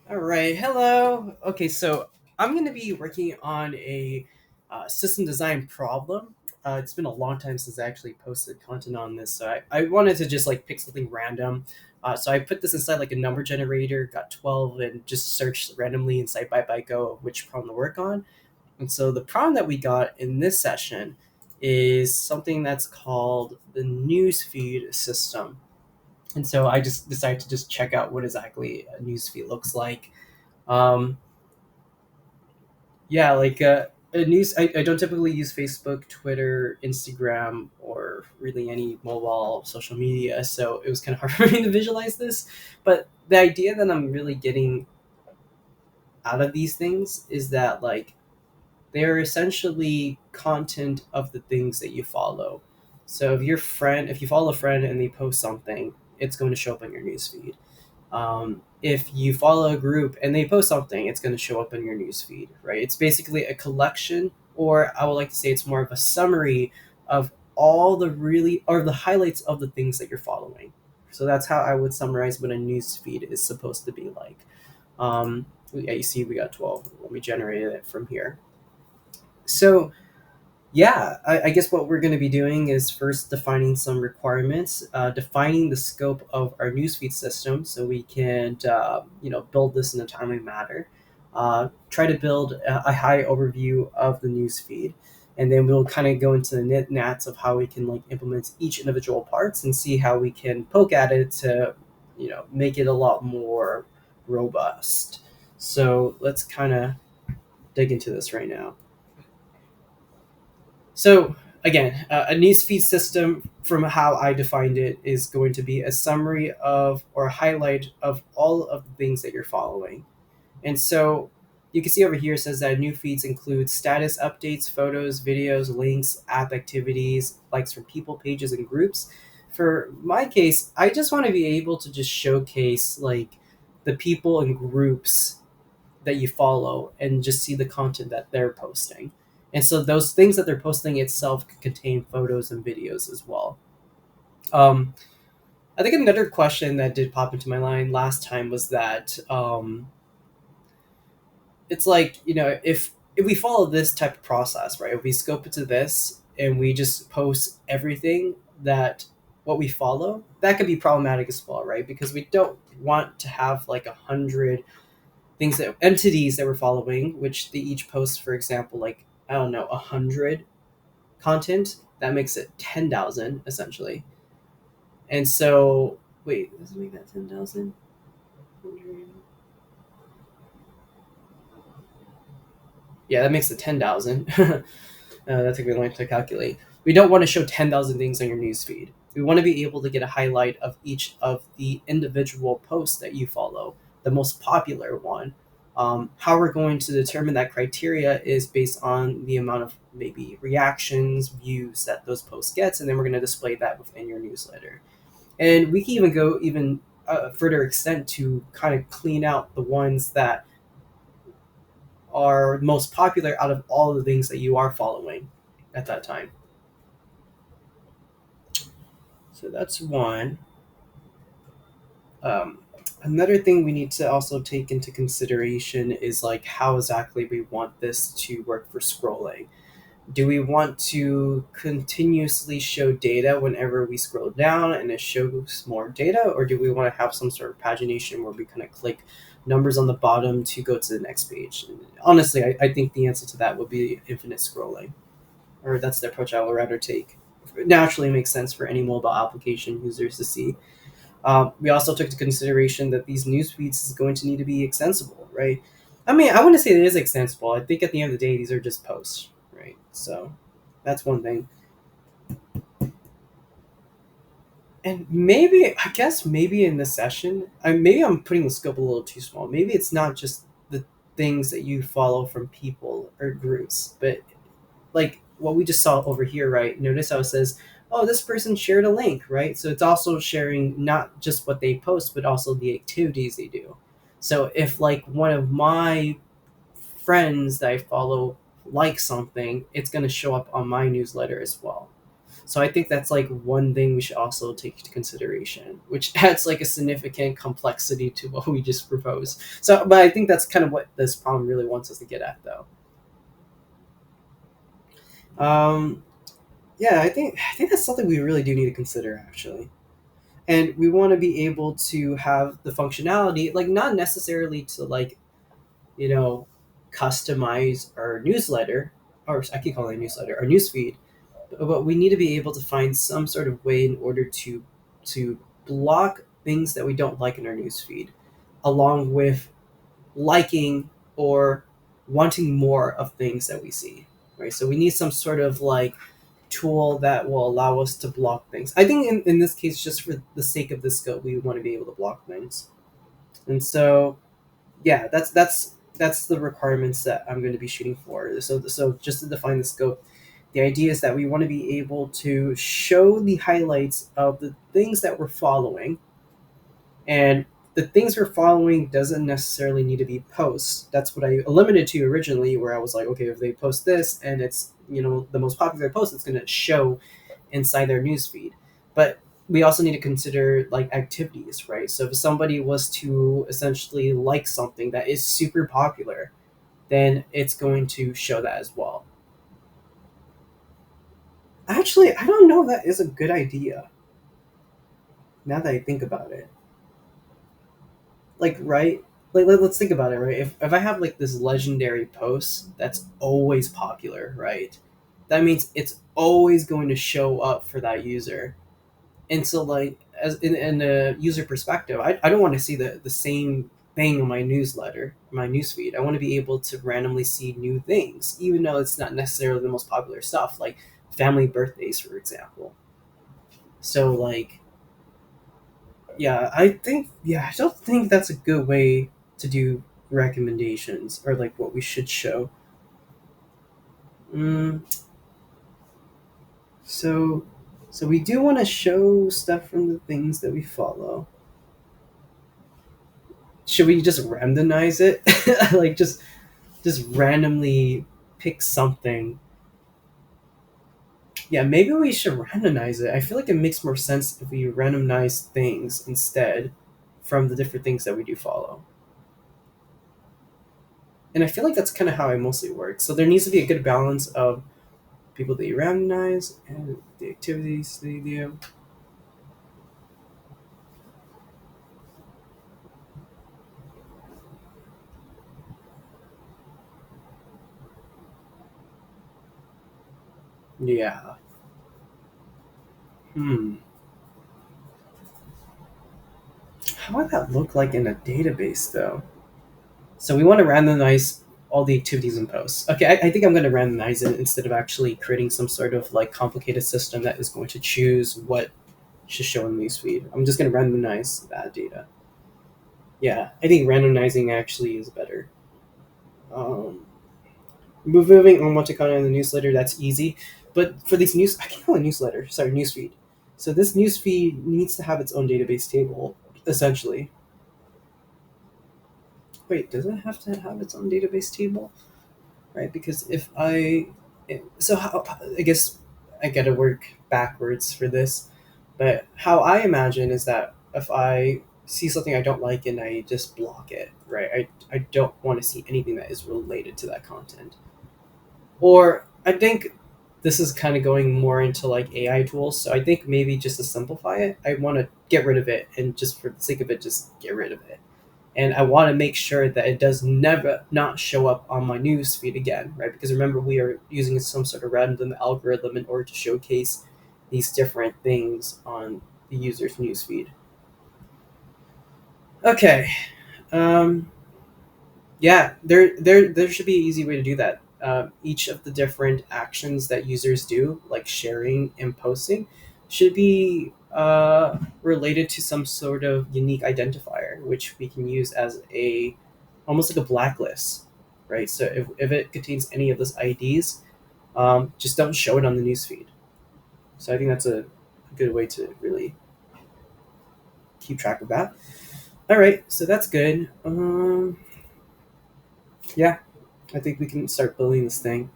All right, hello. Okay, so I'm going to be working on a system design problem. It's been a long time since I actually posted content on this, so I wanted to just like pick something random. So I put this inside like a number generator, got 12, and just searched randomly inside ByteByteGo of which problem to work on. And so the problem that we got in this session is something that's called the newsfeed system. And so I just decided to just check out what exactly a newsfeed looks like. Um, yeah, like a news. I don't typically use Facebook, Twitter, Instagram, or really any mobile social media, so it was kind of hard for me to visualize this. But the idea that I'm really getting out of these things is that like they're essentially content of the things that you follow. So if you follow a friend and they post something, it's going to show up on your newsfeed. If you follow a group and they post something, it's going to show up in your newsfeed, right? It's basically a collection, or I would like to say it's more of a summary of all the really or the highlights of the things that you're following. So that's how I would summarize what a newsfeed is supposed to be like. Yeah, you see, we got 12. Let me generate it from here. So yeah, I guess what we're going to be doing is first defining some requirements, defining the scope of our newsfeed system so we can, build this in a timely manner. Try to build a high overview of the newsfeed, and then we'll kind of go into the nit nats of how we can like implement each individual parts and see how we can poke at it to, make it a lot more robust. So let's kind of dig into this right now. So again, a newsfeed system, from how I defined it, is going to be a summary of or a highlight of all of the things that you're following. And so you can see over here it says that new feeds include status updates, photos, videos, links, app activities, likes from people, pages, and groups. For my case, I just want to be able to just showcase like the people and groups that you follow and just see the content that they're posting. And so those things that they're posting itself could contain photos and videos as well. Um, I think another question that did pop into my mind last time was that it's like if we follow this type of process, right? If we scope it to this and we just post everything that what we follow, that could be problematic as well, right? Because we don't want to have like 100 things that entities that we're following, which they each post, for example, like I don't know, 100 content. That makes it 10,000 essentially. And so, wait, does it make that 10,000? Yeah, that makes it 10,000. That took me a long time to calculate. We don't want to show 10,000 things on your newsfeed. We want to be able to get a highlight of each of the individual posts that you follow, the most popular one. How we're going to determine that criteria is based on the amount of maybe reactions, views that those posts gets, and then we're going to display that within your newsletter. And we can even go even further extent to kind of clean out the ones that are most popular out of all the things that you are following at that time. So that's one. Um, Another thing we need to also take into consideration is like how exactly we want this to work for scrolling. Do we want to continuously show data whenever we scroll down and it shows more data, or do we want to have some sort of pagination where we kind of click numbers on the bottom to go to the next page? And honestly, I think the answer to that would be infinite scrolling, or that's the approach I would rather take. It naturally makes sense for any mobile application users to see. We also took into consideration that these news feeds is going to need to be extensible, right? I mean, I wouldn't say it is extensible. I think at the end of the day, these are just posts, right? So that's one thing. And maybe, I guess, maybe in this session, maybe I'm putting the scope a little too small. Maybe it's not just the things that you follow from people or groups, but like what we just saw over here, right? Notice how it says, oh, this person shared a link, right? So it's also sharing not just what they post, but also the activities they do. So if like one of my friends that I follow likes something, it's going to show up on my newsletter as well. So I think that's like one thing we should also take into consideration, which adds like a significant complexity to what we just proposed. So, but I think that's kind of what this problem really wants us to get at, though. Um, yeah, I think that's something we really do need to consider, actually. And we want to be able to have the functionality, like not necessarily to like, you know, customize our newsletter, or I keep calling it newsletter, our newsfeed, but we need to be able to find some sort of way in order to block things that we don't like in our newsfeed, along with liking or wanting more of things that we see. Right. So we need some sort of like tool that will allow us to block things. I think in this case, just for the sake of the scope, we want to be able to block things. And so yeah, that's the requirements that I'm going to be shooting for. So just to define the scope, the idea is that we want to be able to show the highlights of the things that we're following, and the things we're following doesn't necessarily need to be posts. That's what I limited to originally, where I was like, okay, if they post this and it's the most popular post, it's going to show inside their newsfeed. But we also need to consider like activities, right? So if somebody was to essentially like something that is super popular, then it's going to show that as well. Actually, I don't know if that is a good idea now that I think about it. Like, right? Like, let's think about it, right? If I have like this legendary post that's always popular, right? That means it's always going to show up for that user. And so like as in the user perspective, I don't want to see the same thing on my newsletter, my newsfeed. I want to be able to randomly see new things, even though it's not necessarily the most popular stuff, like family birthdays, for example. So like yeah, I don't think that's a good way to do recommendations or like what we should show. mm, so so we do want to show stuff from the things that we follow. Should we just randomize it? Like just randomly pick something. Yeah, maybe we should randomize it. I feel like it makes more sense if we randomize things instead from the different things that we do follow. And I feel like that's kind of how I mostly work. So there needs to be a good balance of people that you randomize and the activities that you do. Yeah. Hmm. How would that look like in a database though? So we want to randomize all the activities and posts. Okay, I think I'm going to randomize it instead of actually creating some sort of like complicated system that is going to choose what should show in newsfeed. I'm just going to randomize that data. Yeah, I think randomizing actually is better. Um, moving on what to content in the newsletter, that's easy. But for these news, I can't call it newsletter. Sorry, newsfeed. So this newsfeed needs to have its own database table, essentially. Wait, does it have to have its own database table? Right? Because if so how, I guess I gotta work backwards for this, but how I imagine is that if I see something I don't like and I just block it, right? I don't want to see anything that is related to that content. Or I think this is kind of going more into like AI tools. So I think maybe just to simplify it, I want to get rid of it and just for the sake of it, just get rid of it. And I want to make sure that it does never not show up on my news feed again, right? Because remember, we are using some sort of random algorithm in order to showcase these different things on the user's news feed. Okay, um, yeah, there should be an easy way to do that. Each of the different actions that users do, like sharing and posting, should be related to some sort of unique identifier, which we can use as a almost like a blacklist, right? So if it contains any of those IDs, just don't show it on the newsfeed. So I think that's a good way to really keep track of that. All right, so that's good. Yeah, I think we can start building this thing.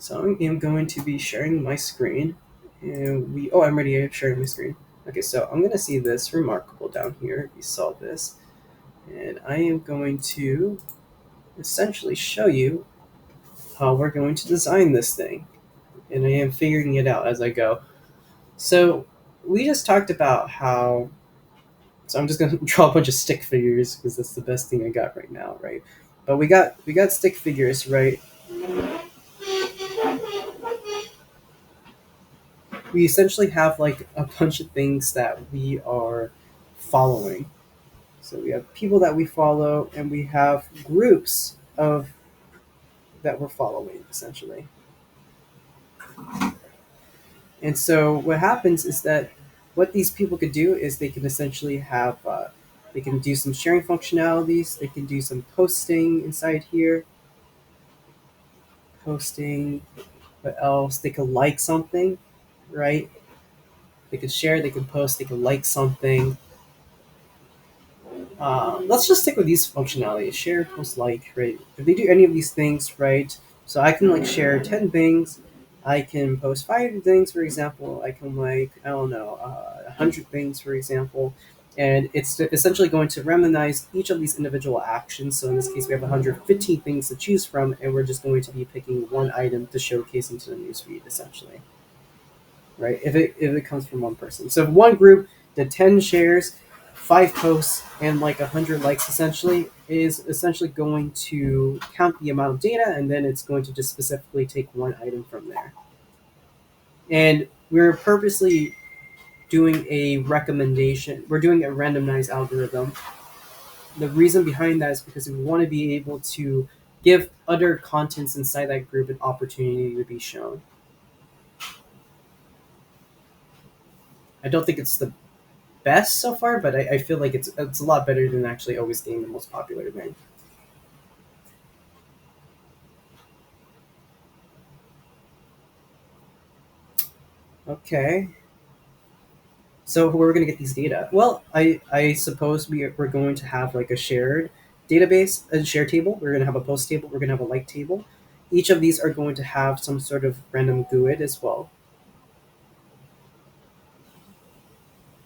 So I am going to be sharing my screen, and oh, I'm already sharing my screen. Okay, so I'm gonna see this remarkable down here. You saw this, and I am going to essentially show you how we're going to design this thing, and I am figuring it out as I go. So we just talked about how. So I'm just gonna draw a bunch of stick figures because that's the best thing I got right now, right? But we got stick figures, right? We essentially have like a bunch of things that we are following. So we have people that we follow, and we have groups of that we're following essentially. And so what happens is that what these people could do is they can essentially have they can do some sharing functionalities. They can do some posting inside here. Posting. What else? They could like something, right? They could share. They could post. They could like something. Let's just stick with these functionalities: share, post, like, right? If they do any of these things, right? So I can like share 10 things. I can post 5 things, for example. I can like, I don't know, 100 things, for example. And it's essentially going to randomize each of these individual actions. So in this case, we have 115 things to choose from, and we're just going to be picking one item to showcase into the newsfeed, essentially, right? If it comes from one person. So if one group did 10 shares, 5 posts, and like 100 likes, essentially is essentially going to count the amount of data, and then it's going to just specifically take one item from there. And we're purposely doing a recommendation. We're doing a randomized algorithm. The reason behind that is because we want to be able to give other contents inside that group an opportunity to be shown. I don't think it's the best so far, but I feel like it's a lot better than actually always being the most popular thing. Okay, so where are we going to get these data? Well, I suppose we're going to have like a shared database, a share table. We're going to have a post table. We're going to have a like table. Each of these are going to have some sort of random GUID as well.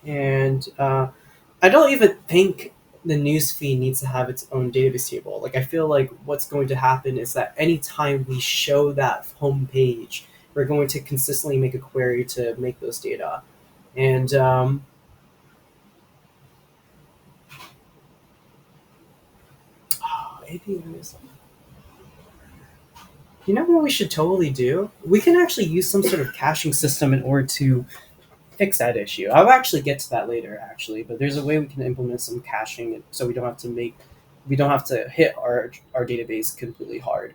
And I don't even think the newsfeed needs to have its own database table. Like I feel like what's going to happen is that anytime we show that home page, we're going to consistently make a query to make those data. And maybe you know what we should totally do? We can actually use some sort of caching system in order to fix that issue. I'll actually get to that later, actually, but there's a way we can implement some caching so we don't have to hit our database completely hard.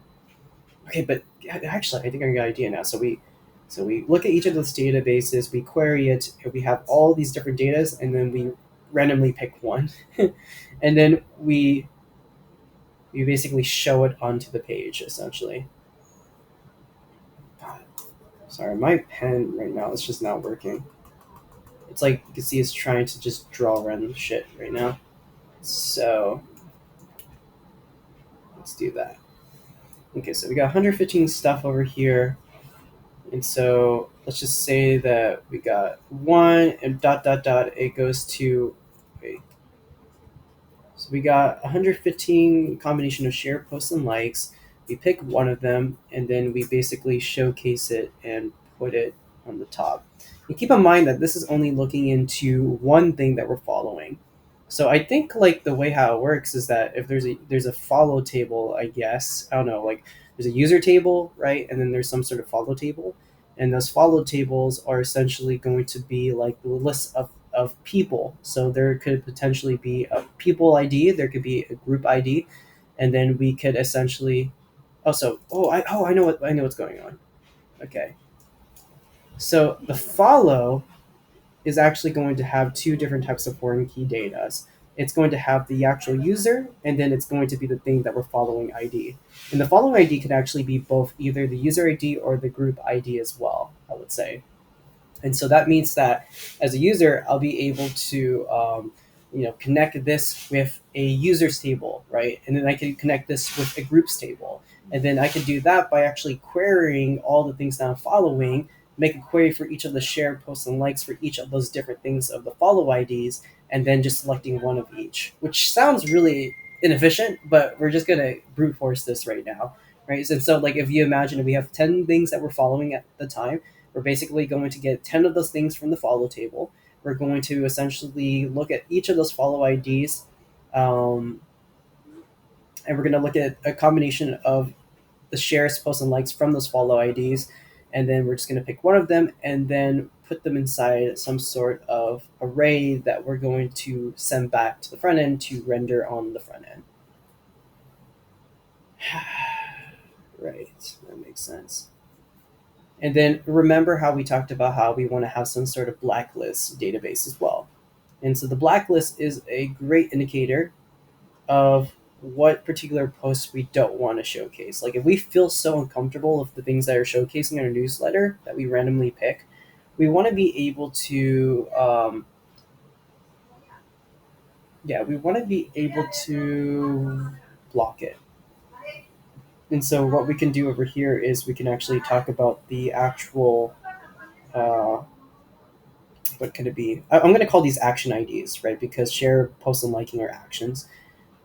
Okay, but actually, I think I got an idea now. So we look at each of those databases, we query it, and we have all these different datas, and then we randomly pick one, and then we basically show it onto the page essentially. God, sorry, my pen right now is just not working. It's like you can see it's trying to just draw random shit right now. So let's do that. Okay, so we got 115 stuff over here. And so let's just say that we got one and dot dot dot. It goes to, wait. So we got 115 combination of share, posts, and likes. We pick one of them, and then we basically showcase it and put it on the top. And keep in mind that this is only looking into one thing that we're following. So I think like the way how it works is that if there's a follow table, I guess I don't know, like there's a user table, right, and then there's some sort of follow table, and those follow tables are essentially going to be like the list of people. So there could potentially be a people ID, there could be a group ID, and then we could essentially I know what's going on. Okay, so the follow is actually going to have two different types of foreign key data. It's going to have the actual user, and then it's going to be the thing that we're following ID. And the following ID can actually be both either the user ID or the group ID as well, I would say. And so that means that as a user, I'll be able to connect this with a users table, right? And then I can connect this with a groups table. And then I could do that by actually querying all the things that I'm following, make a query for each of the shared posts and likes for each of those different things of the follow IDs, and then just selecting one of each, which sounds really inefficient, but we're just gonna brute force this right now, right? And so, like, if you imagine if we have 10 things that we're following at the time, we're basically going to get 10 of those things from the follow table. We're going to essentially look at each of those follow IDs, um, and we're going to look at a combination of the shares, posts, and likes from those follow IDs, and then we're just going to pick one of them and then put them inside some sort of array that we're going to send back to the front end to render on the front end. Right, that makes sense. And then remember how we talked about how we want to have some sort of blacklist database as well. And so the blacklist is a great indicator of what particular posts we don't want to showcase. Like if we feel so uncomfortable with the things that are showcasing in our newsletter that we randomly pick, we want to be able to, we want to be able to block it. And so what we can do over here is we can actually talk about the actual, uh, what could it be? I'm going to call these action IDs, right? Because share, post, and liking are actions.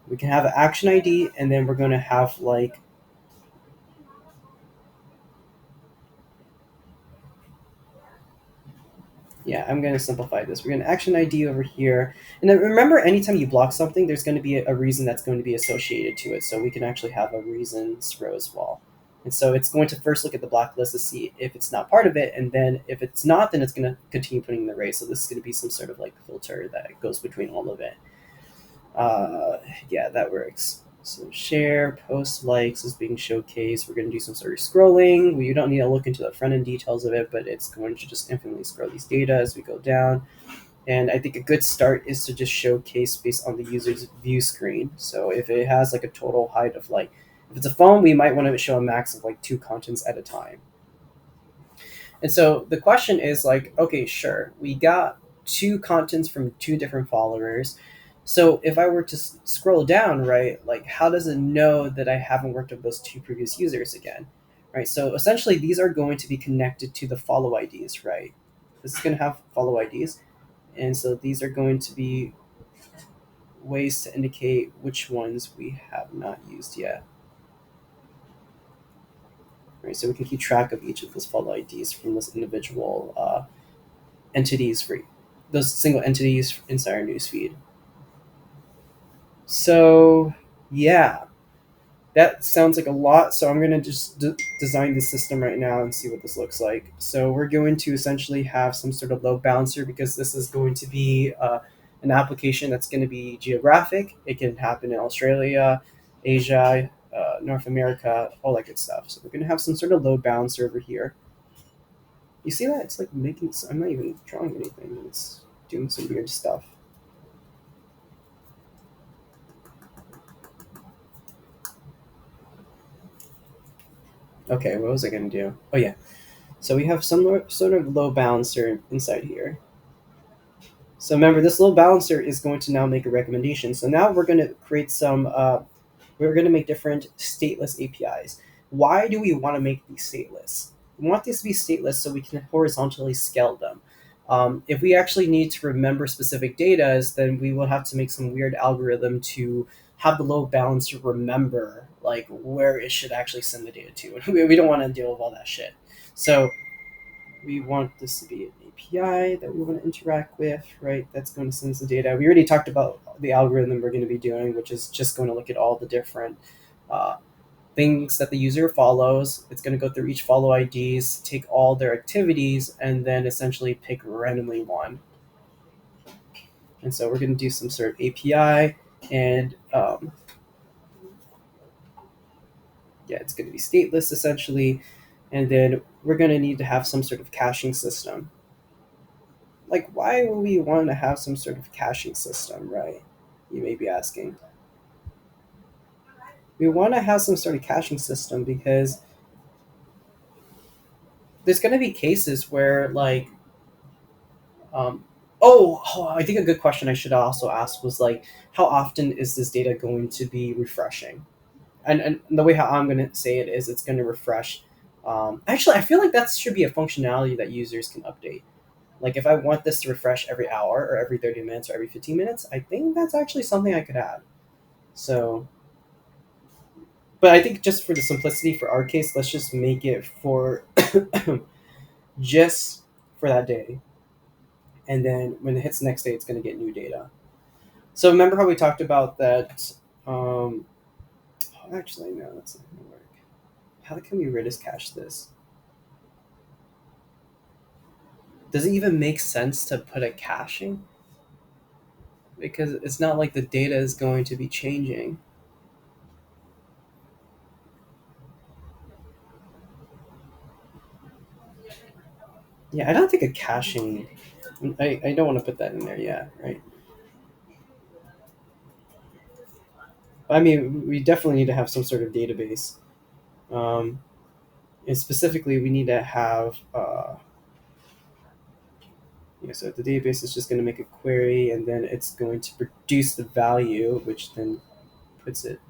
We can have an action ID, and then we're going to have like, yeah, I'm going to simplify this. We're going to action ID over here. And then remember, anytime you block something, there's going to be a reason that's going to be associated to it. So we can actually have a reasons row as well. And so it's going to first look at the blacklist to see if it's not part of it. And then if it's not, then it's going to continue putting the array. So this is going to be some sort of like filter that goes between all of it. Yeah, that works. So share, post, likes is being showcased. We're going to do some sort of scrolling. We don't need to look into the front end details of it, but it's going to just infinitely scroll these data as we go down. And I think a good start is to just showcase based on the user's view screen. So if it has like a total height of like, if it's a phone, we might want to show a max of like 2 contents at a time. And so the question is like, okay, sure, we got 2 contents from 2 different followers. So if I were to scroll down, right, like how does it know that I haven't worked with those 2 previous users again, right? So essentially, these are going to be connected to the follow IDs, right? This is going to have follow IDs, and so these are going to be ways to indicate which ones we have not used yet, right? So we can keep track of each of those follow IDs from those individual entities for those single entities inside our newsfeed. So, yeah, that sounds like a lot. So, I'm going to just design the system right now and see what this looks like. So, we're going to essentially have some sort of load balancer because this is going to be an application that's going to be geographic. It can happen in Australia, Asia, North America, all that good stuff. So, we're going to have some sort of load balancer over here. You see that? It's like making, I'm not even drawing anything. It's doing some weird stuff. Okay, what was I going to do? Oh, yeah. So we have some sort of load balancer inside here. So remember, this load balancer is going to now make a recommendation. So now we're going to create we're going to make different stateless APIs. Why do we want to make these stateless? We want these to be stateless so we can horizontally scale them. If we actually need to remember specific data, then we will have to make some weird algorithm to have the load balancer remember like where it should actually send the data to. We don't want to deal with all that shit. So we want this to be an API that we want to interact with, right? That's going to send us the data. We already talked about the algorithm we're going to be doing, which is just going to look at all the different uh, things that the user follows. It's going to go through each follow IDs, take all their activities, and then essentially pick randomly one. And so we're going to do some sort of API, and yeah, it's going to be stateless essentially. And then we're going to need to have some sort of caching system. Like, why would we want to have some sort of caching system, right? You may be asking. We want to have some sort of caching system because there's going to be cases where, like, I think a good question I should also ask was like, how often is this data going to be refreshing? and the way how I'm going to say it is it's going to refresh. Actually, I feel like that should be a functionality that users can update. Like if I want this to refresh every hour or every 30 minutes or every 15 minutes, I think that's actually something I could add. So, but I think just for the simplicity for our case, let's just make it for just for that day. And then when it hits the next day, it's going to get new data. So remember how we talked about that? Um, actually, no, that's not going to work. How can we Redis cache this? Does it even make sense to put a caching? Because it's not like the data is going to be changing. Yeah, I don't think a caching. I don't want to put that in there yet, right? I mean, we definitely need to have some sort of database. Um, and specifically, we need to have. Yeah, so the database is just going to make a query, and then it's going to produce the value, which then puts it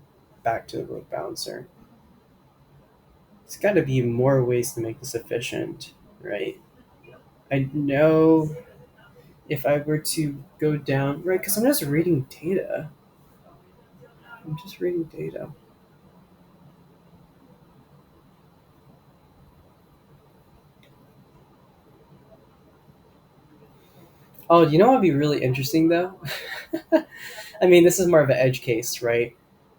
back to the load balancer. There's got to be more ways to make this efficient, right? I know if I were to go down, right, because I'm just reading data. I'm just reading data. Oh, you know what would be really interesting though? I mean, this is more of an edge case, right?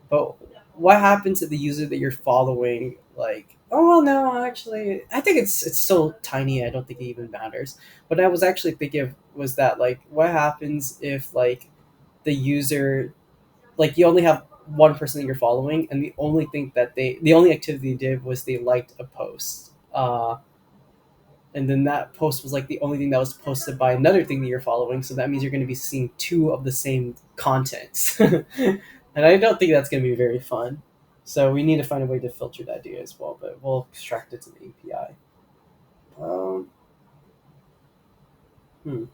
But what happens to the user that you're following? Like, oh well, no, actually, I think it's so tiny. I don't think it even matters. What I was actually thinking of was that like, what happens if like the user, like you only have one person that you're following, and the only activity they did was they liked a post. And then that post was like the only thing that was posted by another thing that you're following. So that means you're going to be seeing two of the same contents, and I don't think that's going to be very fun. So we need to find a way to filter that data as well, but we'll extract it to the API. Um, hmm.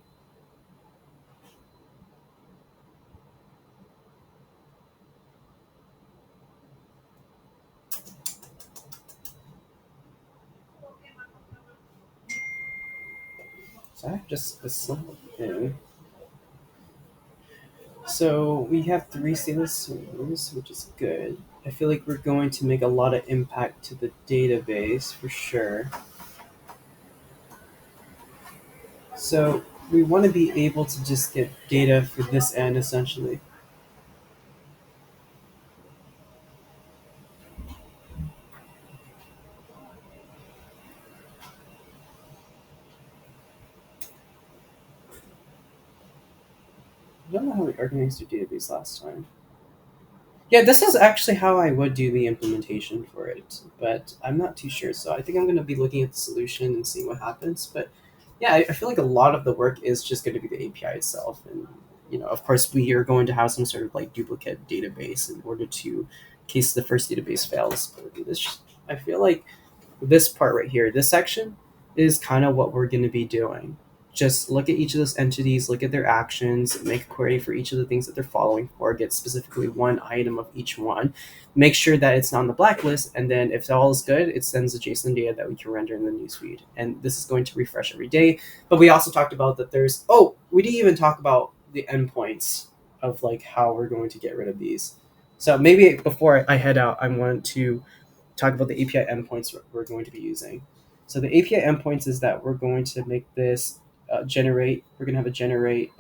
So I have just this simple thing. So we have three status servers, which is good. I feel like we're going to make a lot of impact to the database for sure. So we want to be able to just get data for this end essentially. I don't know how we organized your database last time. Yeah, this is actually how I would do the implementation for it, but I'm not too sure. So I think I'm going to be looking at the solution and seeing what happens. But yeah, I feel like a lot of the work is just going to be the API itself, and of course, we are going to have some sort of like duplicate database in order to, in case the first database fails. But this, I feel like this part right here, this section, is kind of what we're going to be doing. Just look at each of those entities, look at their actions, make a query for each of the things that they're following for, get specifically one item of each one, make sure that it's not on the blacklist, and then if all is good, it sends the JSON data that we can render in the newsfeed. And this is going to refresh every day. But we also talked about that we didn't even talk about the endpoints of like how we're going to get rid of these. So maybe before I head out, I want to talk about the API endpoints we're going to be using. So the API endpoints is that we're going to make this generate. We're going to have a generate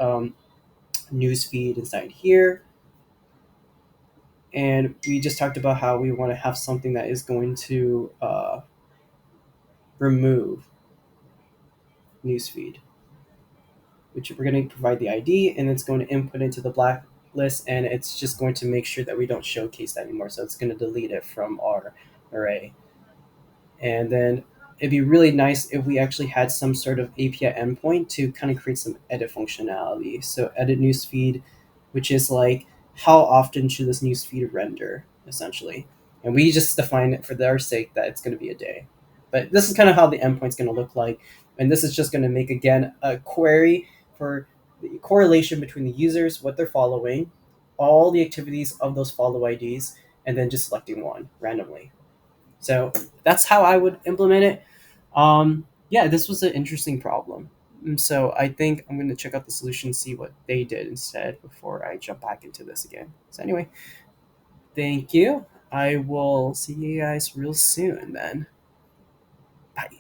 news feed inside here, and we just talked about how we want to have something that is going to remove newsfeed, which we're going to provide the ID, and it's going to input into the blacklist, and it's just going to make sure that we don't showcase that anymore. So it's going to delete it from our array. And then it'd be really nice if we actually had some sort of API endpoint to kind of create some edit functionality. So edit newsfeed, which is like how often should this newsfeed render, essentially. And we just define it for their sake that it's going to be a day. But this is kind of how the endpoint's going to look like. And this is just going to make, again, a query for the correlation between the users, what they're following, all the activities of those follow IDs, and then just selecting one randomly. So that's how I would implement it. Yeah, this was an interesting problem. So I think I'm going to check out the solution, see what they did instead before I jump back into this again. So anyway, thank you. I will see you guys real soon then. Bye.